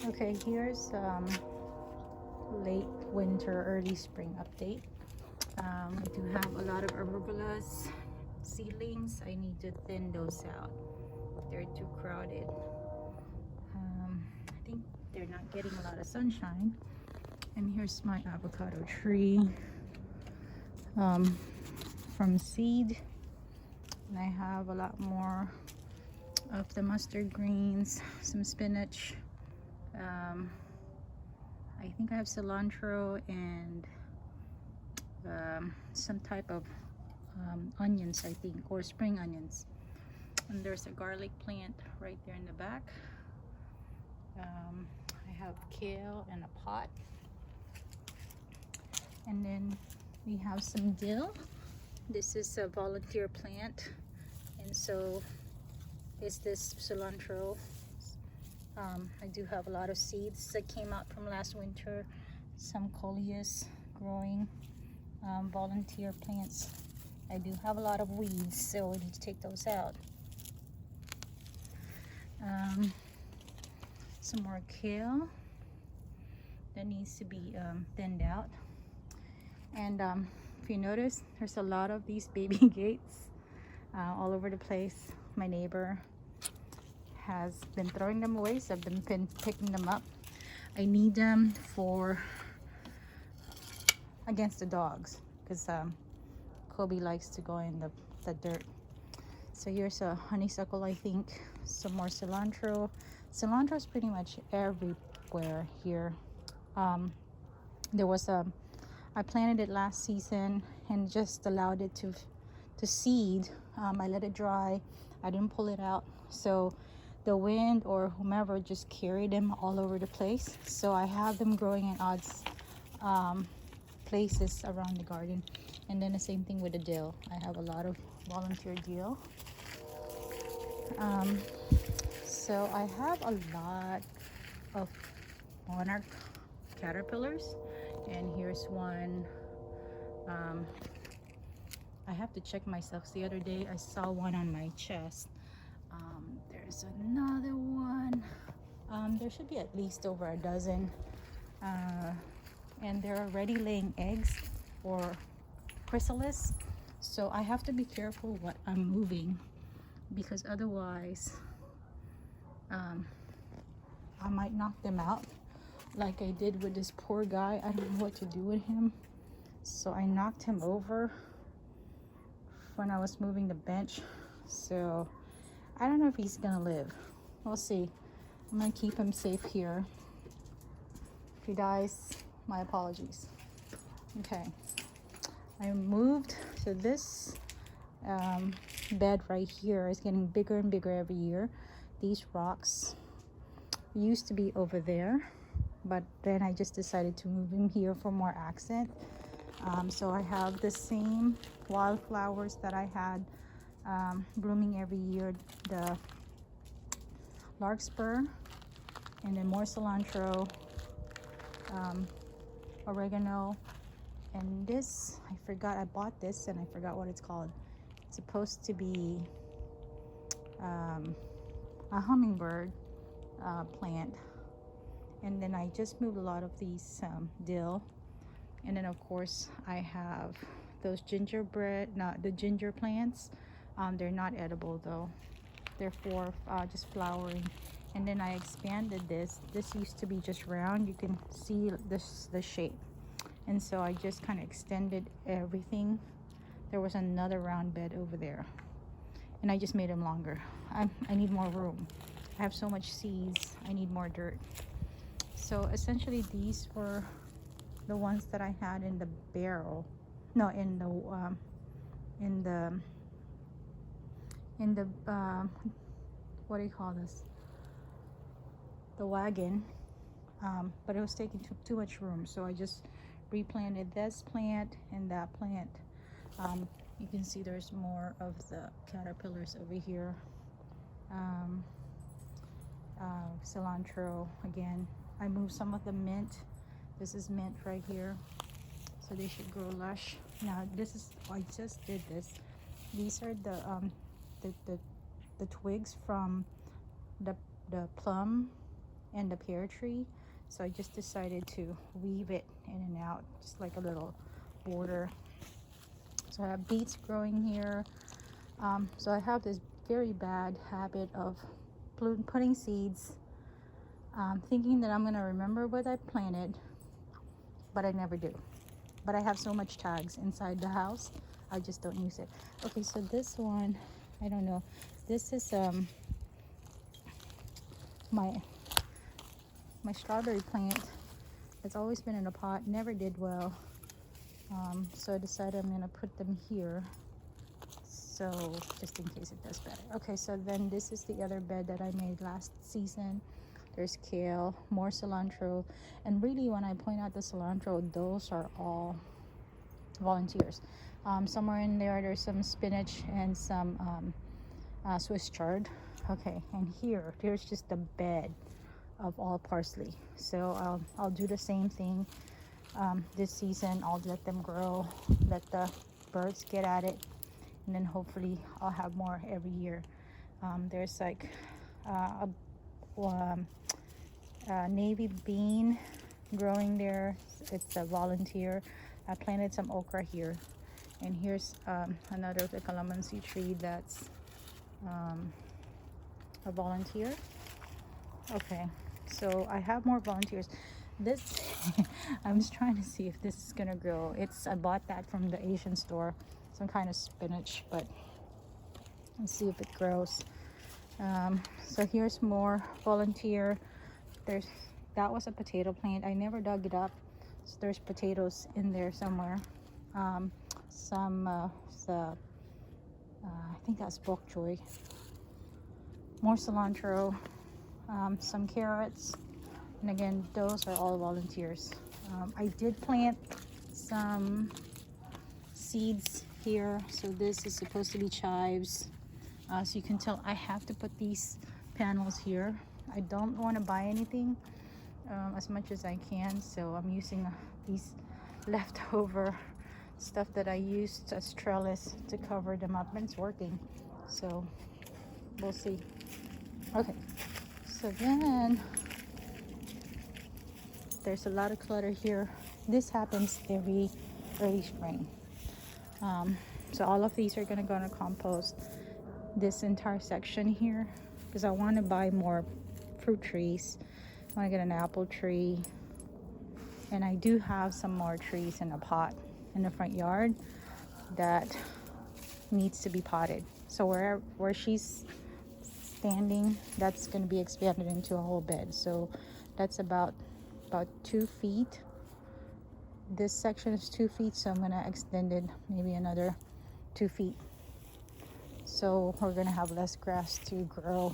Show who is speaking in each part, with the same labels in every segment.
Speaker 1: Okay, here's late winter, early spring update. I do have a lot of arugula's seedlings. I need to thin those out. They're too crowded. I think they're not getting a lot of sunshine. And here's my avocado tree from seed. And I have a lot more of the mustard greens, some spinach. I think I have cilantro and some type of onions, I think, or spring onions. And there's a garlic plant right there in the back. I have kale in a pot. And then we have some dill. This is a volunteer plant, and so is this cilantro. I do have a lot of seeds that came out from last winter, some coleus growing, volunteer plants. I do have a lot of weeds, so we need to take those out. Some more kale that needs to be thinned out. And if you notice, there's a lot of these baby gates all over the place. My neighbor has been throwing them away, so I've been picking them up. I need them for against the dogs, because Kobe likes to go in the dirt. So here's a honeysuckle, I think. Some more cilantro. Cilantro is pretty much everywhere here. There was I planted it last season and just allowed it to seed. I let it dry. I didn't pull it out, so the wind or whomever just carried them all over the place. So I have them growing in odd places around the garden. And then the same thing with the dill. I have a lot of volunteer dill. So I have a lot of monarch caterpillars, and here's one. I have to check myself. The other day I saw one on my chest. There's another one. There should be at least over a dozen, and they're already laying eggs or chrysalis, so I have to be careful what I'm moving, because otherwise I might knock them out like I did with this poor guy. I don't know what to do with him, so I knocked him over when I was moving the bench. So I don't know if he's gonna live. We'll see. I'm gonna keep him safe here. If he dies, my apologies. Okay, I moved to this bed right here. Is getting bigger and bigger every year. These rocks used to be over there, but then I just decided to move him here for more accent. So I have the same wildflowers that I had blooming every year, the larkspur, and then more cilantro, oregano, and this, I forgot, I bought this and I forgot what it's called. It's supposed to be a hummingbird plant. And then I just moved a lot of these dill. And then of course I have those gingerbread, not the ginger plants. They're not edible though. They're for just flowering. And then I expanded this. This used to be just round. You can see the shape. And so I just kind of extended everything. There was another round bed over there, and I just made them longer. I need more room. I have so much seeds. I need more dirt. So essentially these were the ones that I had in the barrel. No, in the what do you call this? The wagon. But it was taking too much room, so I just replanted this plant and that plant. You can see there's more of the caterpillars over here. Cilantro again. I moved some of the mint. This is mint right here, so they should grow lush. Now this is, I just did this. These are the twigs from the plum and the pear tree. So I just decided to weave it in and out, just like a little border. So I have beets growing here. So I have this very bad habit of putting seeds, thinking that I'm gonna remember what I planted, but I never do. But I have so much tags inside the house, I just don't use it. Okay, so this one, I don't know. This is my strawberry plant. It's always been in a pot, never did well. So I decided I'm gonna put them here, so just in case it does better. Okay, so then this is the other bed that I made last season. There's kale, more cilantro, and really when I point out the cilantro, those are all volunteers. Somewhere in there's some spinach and some Swiss chard. Okay, and here's just a bed of all parsley. So I'll do the same thing this season. I'll let them grow, let the birds get at it, and then hopefully I'll have more every year. There's like a navy bean growing there. It's a volunteer. I planted some okra here, and here's another the calamansi tree that's a volunteer. Okay, so I have more volunteers. This I'm just trying to see if this is gonna grow. I bought that from the Asian store, some kind of spinach, but let's see if it grows. So here's more volunteer. That was a potato plant. I never dug it up, so there's potatoes in there somewhere. I think that's bok choy. More cilantro, some carrots, and again, those are all volunteers. I did plant some seeds here, so this is supposed to be chives. So you can tell I have to put these panels here. I don't want to buy anything as much as I can, so I'm using these leftover stuff that I used as trellis to cover them up, and it's working, so we'll see. Okay, so then there's a lot of clutter here. This happens every early spring. So all of these are going to go in a compost, this entire section here, because I want to buy more fruit trees. I want to get an apple tree, and I do have some more trees in a pot in the front yard that needs to be potted. So where she's standing, that's going to be expanded into a whole bed. So that's about 2 feet. This section is 2 feet, so I'm going to extend it maybe another 2 feet, so we're going to have less grass to grow.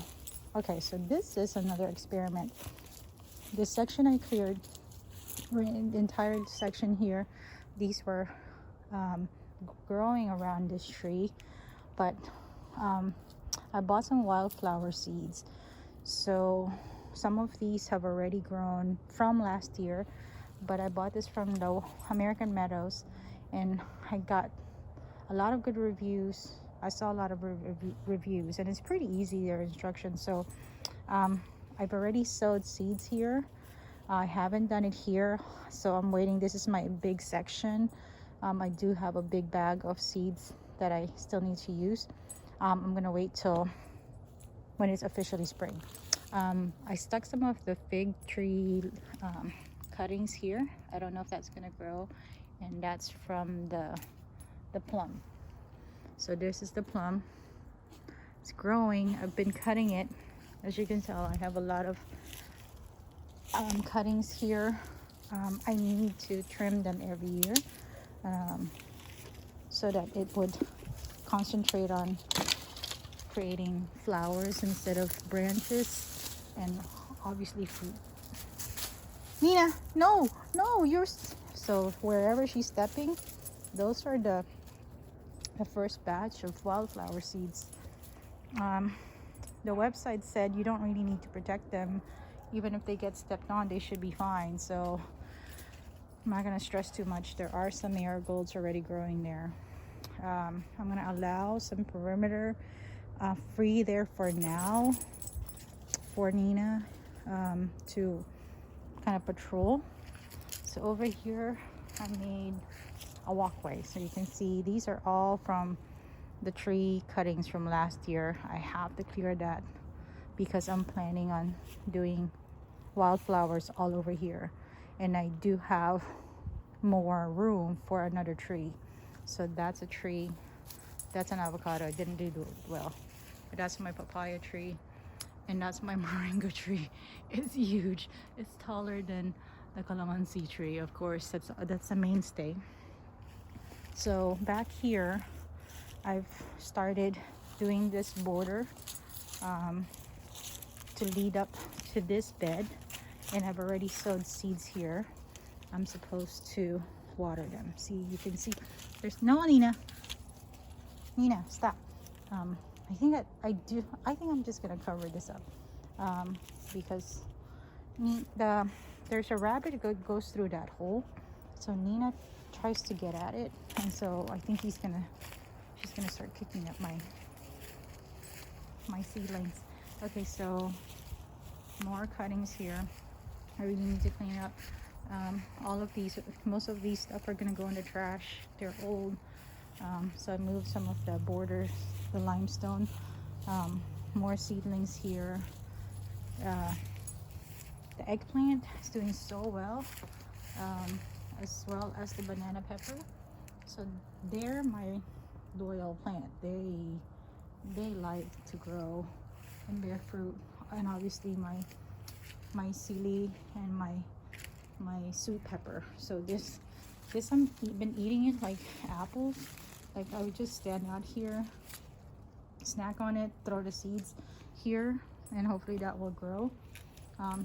Speaker 1: Okay, so this is another experiment. This section I cleared, the entire section here, these were growing around this tree, but I bought some wildflower seeds. So some of these have already grown from last year, but I bought this from the American Meadows, and I got a lot of good reviews. I saw a lot of reviews, and it's pretty easy, their instructions. So I've already sowed seeds here. I haven't done it here, so I'm waiting. This is my big section. I do have a big bag of seeds that I still need to use. I'm gonna wait till when it's officially spring. I stuck some of the fig tree cuttings here. I don't know if that's gonna grow, and that's from the plum. So this is the plum. It's growing. I've been cutting it. As you can tell, I have a lot of cuttings here. I need to trim them every year so that it would concentrate on creating flowers instead of branches, and obviously fruit. Nina, no, so wherever she's stepping, those are the first batch of wildflower seeds. The website said you don't really need to protect them. Even if they get stepped on, they should be fine. So I'm not gonna stress too much. There are some marigolds already growing there. I'm gonna allow some perimeter free there for now for Nina. to kind of patrol. So over here I made a walkway, so you can see these are all from the tree cuttings from last year. I have to clear that because I'm planning on doing wildflowers all over here, and I do have more room for another tree. So that's a tree, that's an avocado. I didn't do well, but that's my papaya tree, and that's my moringa tree. It's huge, it's taller than the calamansi tree. Of course, that's a mainstay. So back here I've started doing this border to lead up to this bed, and I've already sowed seeds here. I'm supposed to water them. See, you can see there's no Nina, stop. I think I'm just gonna cover this up because there's a rabbit that goes through that hole, so Nina tries to get at it, and so I think she's gonna start kicking up my seedlings. Okay, so more cuttings here. I really need to clean up all of these. Most of these stuff are gonna go in the trash. They're old. So I moved some of the borders, the limestone. More seedlings here. The eggplant is doing so well, as well as the banana pepper. So they're my loyal plant. They like to grow and bear fruit. And obviously my sili and my sweet pepper. So this I'm been eating it like apples. Like I would just stand out here, snack on it, throw the seeds here, and hopefully that will grow.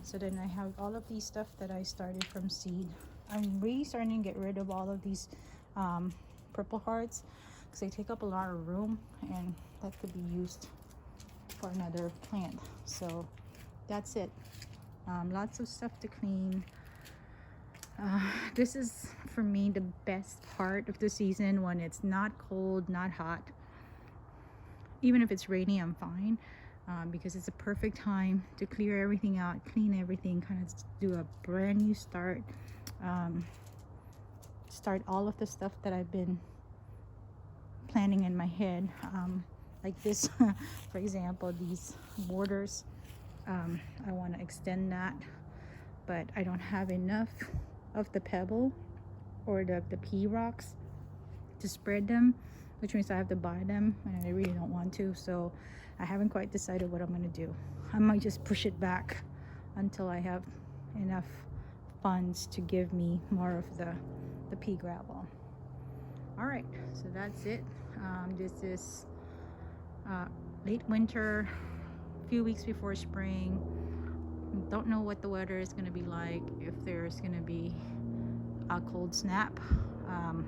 Speaker 1: So then I have all of these stuff that I started from seed. I'm really starting to get rid of all of these purple hearts because they take up a lot of room, and that could be used for another plant. So that's it. Lots of stuff to clean. This is for me the best part of the season, when it's not cold, not hot. Even if it's rainy, I'm fine, because it's a perfect time to clear everything out, clean everything, kind of do a brand new start. Start all of the stuff that I've been planning in my head, like this for example, these borders. I want to extend that, but I don't have enough of the pebble or the pea rocks to spread them, which means I have to buy them, and I really don't want to. So I haven't quite decided what I'm going to do. I might just push it back until I have enough funds to give me more of the pea gravel. All right, so that's it. This is late winter, a few weeks before spring. Don't know what the weather is going to be like, if there's going to be a cold snap,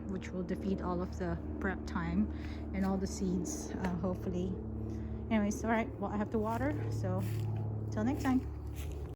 Speaker 1: which will defeat all of the prep time and all the seeds, hopefully. Anyways, all right, well, I have to water, so till next time.